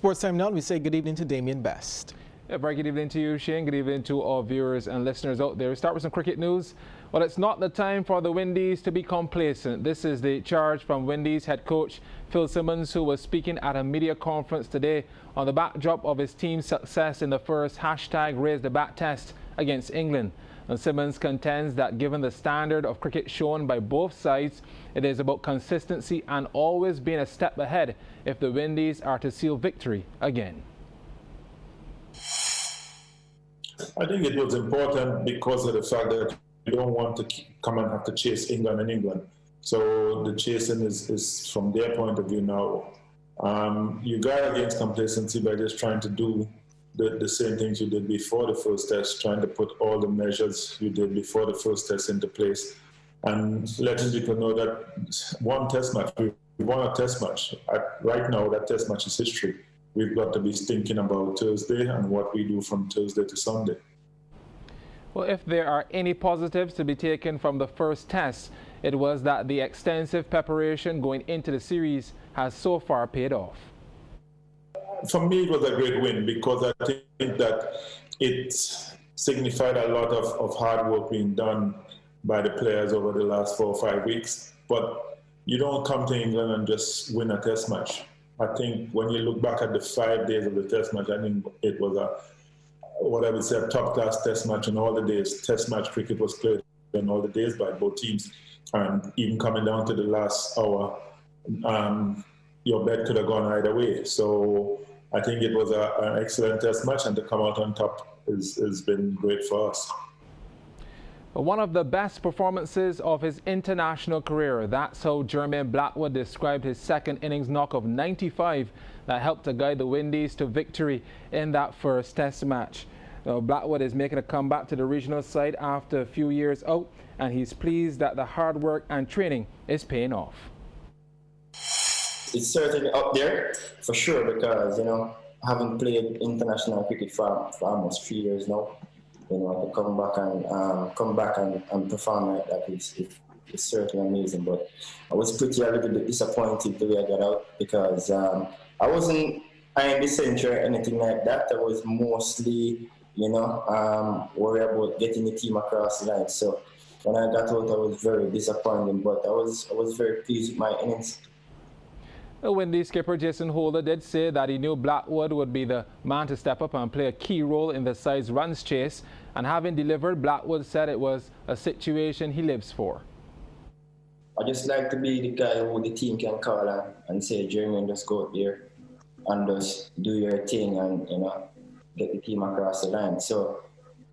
Sports Time now, we say good evening to Damian Best. Yeah, very good evening to you, Shane. Good evening to all viewers and listeners out there. We start with some cricket news. Well, it's not the time for the Windies to be complacent. This is the charge from Windies head coach Phil Simmons, who was speaking at a media conference today on the backdrop of his team's success in the first #Raise the Bat test against England. And Simmons contends that given the standard of cricket shown by both sides, it is about consistency and always being a step ahead if the Windies are to seal victory again. I think it was important because of the fact that you don't want to come and have to chase England and England. So the chasing is from their point of view now. You guard against complacency by just trying to do the same things you did before the first test, trying to put all the measures you did before the first test into place, and letting people know that one test match, we won a test match. Right now, that test match is history. We've got to be thinking about Thursday and what we do from Thursday to Sunday. Well, if there are any positives to be taken from the first test, it was that the extensive preparation going into the series has so far paid off. For me, it was a great win because I think that it signified a lot of hard work being done by the players over the last 4 or 5 weeks. But you don't come to England and just win a test match. I think when you look back at the 5 days of the test match, I think it was a top-class test match in all the days. Test match cricket was played in all the days by both teams. And even coming down to the last hour, your bet could have gone either way. So I think it was an excellent test match, and to come out on top has been great for us. One of the best performances of his international career. That's how Jermaine Blackwood described his second innings knock of 95 that helped to guide the Windies to victory in that first test match. Now, Blackwood is making a comeback to the regional side after a few years out, and he's pleased that the hard work and training is paying off. It's certainly up there for sure because, having played international cricket for almost 3 years now, to come back and perform like that it's certainly amazing. But I was a little bit disappointed the way I got out because I wasn't eyeing the century or anything like that. I was mostly, worried about getting the team across the line. So when I got out, I was very disappointed, but I was very pleased with my innings. The Windies skipper Jason Holder did say that he knew Blackwood would be the man to step up and play a key role in the side's runs chase, and having delivered, Blackwood said it was a situation he lives for. I just like to be the guy who the team can call and say, Jeremy, just go out there and just do your thing and get the team across the line. So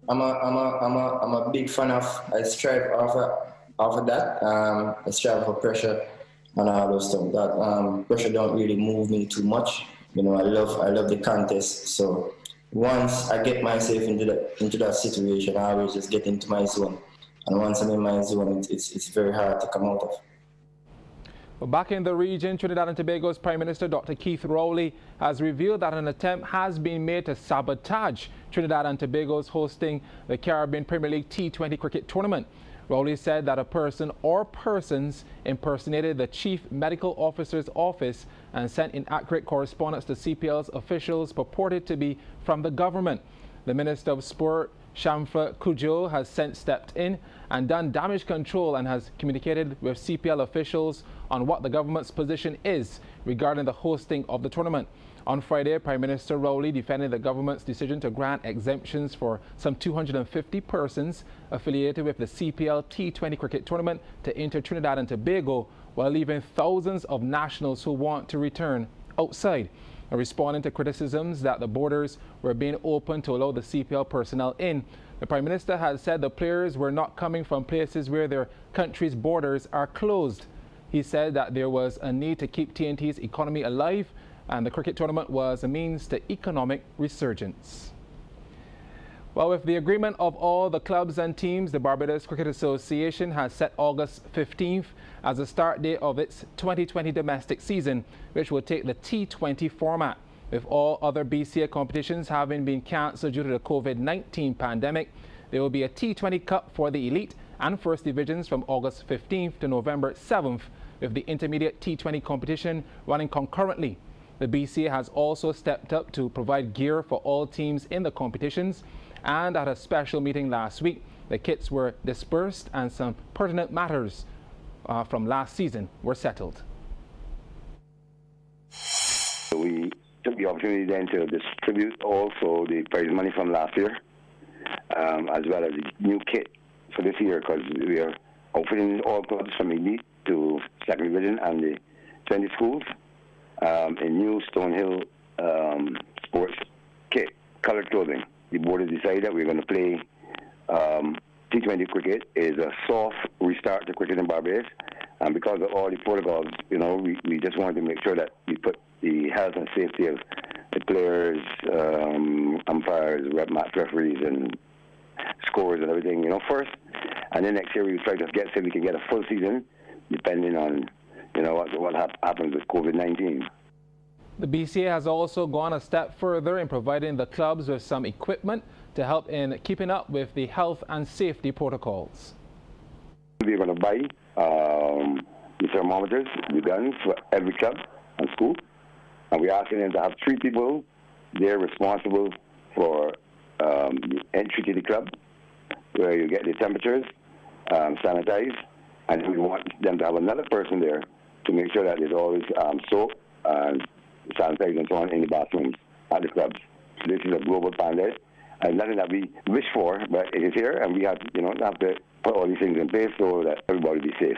I'm a big fan of. I strive off of that. I strive for pressure and all those stuff. That pressure don't really move me too much. I love the contest. So once I get myself into that situation, I always just get into my zone. And once I'm in my zone, it's very hard to come out of. Well, back in the region, Trinidad and Tobago's Prime Minister Dr. Keith Rowley has revealed that an attempt has been made to sabotage Trinidad and Tobago's hosting the Caribbean Premier League T20 cricket tournament. Rowley said that a person or persons impersonated the Chief Medical Officer's office and sent inaccurate correspondence to CPL's officials purported to be from the government. The Minister of Sport, Shamfa Kujo, has since stepped in and done damage control and has communicated with CPL officials on what the government's position is regarding the hosting of the tournament. On Friday, Prime Minister Rowley defended the government's decision to grant exemptions for some 250 persons affiliated with the CPL T20 cricket tournament to enter Trinidad and Tobago, while leaving thousands of nationals who want to return outside. Responding to criticisms that the borders were being opened to allow the CPL personnel in, the Prime Minister had said the players were not coming from places where their country's borders are closed. He said that there was a need to keep TNT's economy alive, and the cricket tournament was a means to economic resurgence. Well, with the agreement of all the clubs and teams, the Barbados Cricket Association has set August 15th as the start date of its 2020 domestic season, which will take the T20 format. With all other BCA competitions having been cancelled due to the COVID-19 pandemic, there will be a T20 Cup for the elite and first divisions from August 15th to November 7th, with the intermediate T20 competition running concurrently. The BCA has also stepped up to provide gear for all teams in the competitions, and at a special meeting last week, the kits were dispersed and some pertinent matters from last season were settled. We took the opportunity then to distribute also the prize money from last year, as well as the new kit for this year, because we are outfitting all clubs from elite to second division and the 20 schools in new Stonehill sports kit, colored clothing. The board has decided that we're going to play T20 cricket is a soft restart to cricket in Barbados, and because of all the protocols, we just wanted to make sure that we put the health and safety of the players, umpires, match referees, and scorers and everything, first. And then next year we try to see if we can get a full season, depending on, what happens with COVID-19. The BCA has also gone a step further in providing the clubs with some equipment to help in keeping up with the health and safety protocols. We're going to buy the thermometers, the guns for every club and school, and we're asking them to have 3 people there responsible for the entry to the club, where you get the temperatures sanitized, and we want them to have another person there to make sure that there's always soap and sanitizer and so on in the bathrooms at the clubs. So this is a global standard, and nothing that we wish for, but it is here, and we have, have to put all these things in place so that everybody be safe.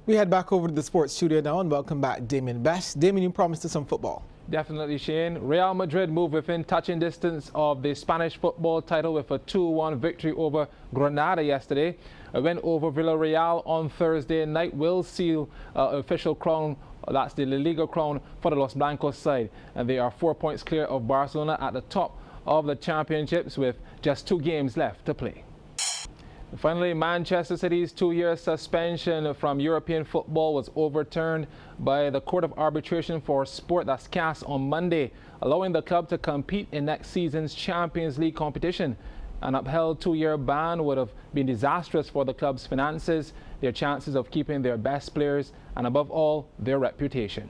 We head back over to the sports studio now and welcome back Damien Best. Damien, you promised us some football. Definitely, Shane. Real Madrid moved within touching distance of the Spanish football title with a 2-1 victory over Granada yesterday. A win over Villarreal on Thursday night will seal official crown, that's the La Liga crown, for the Los Blancos side. And they are 4 points clear of Barcelona at the top of the championships with just 2 games left to play. Finally, Manchester City's 2-year suspension from European football was overturned by the Court of Arbitration for Sport, that's CAS, on Monday, allowing the club to compete in next season's Champions League competition. An upheld 2-year ban would have been disastrous for the club's finances, their chances of keeping their best players, and above all, their reputation.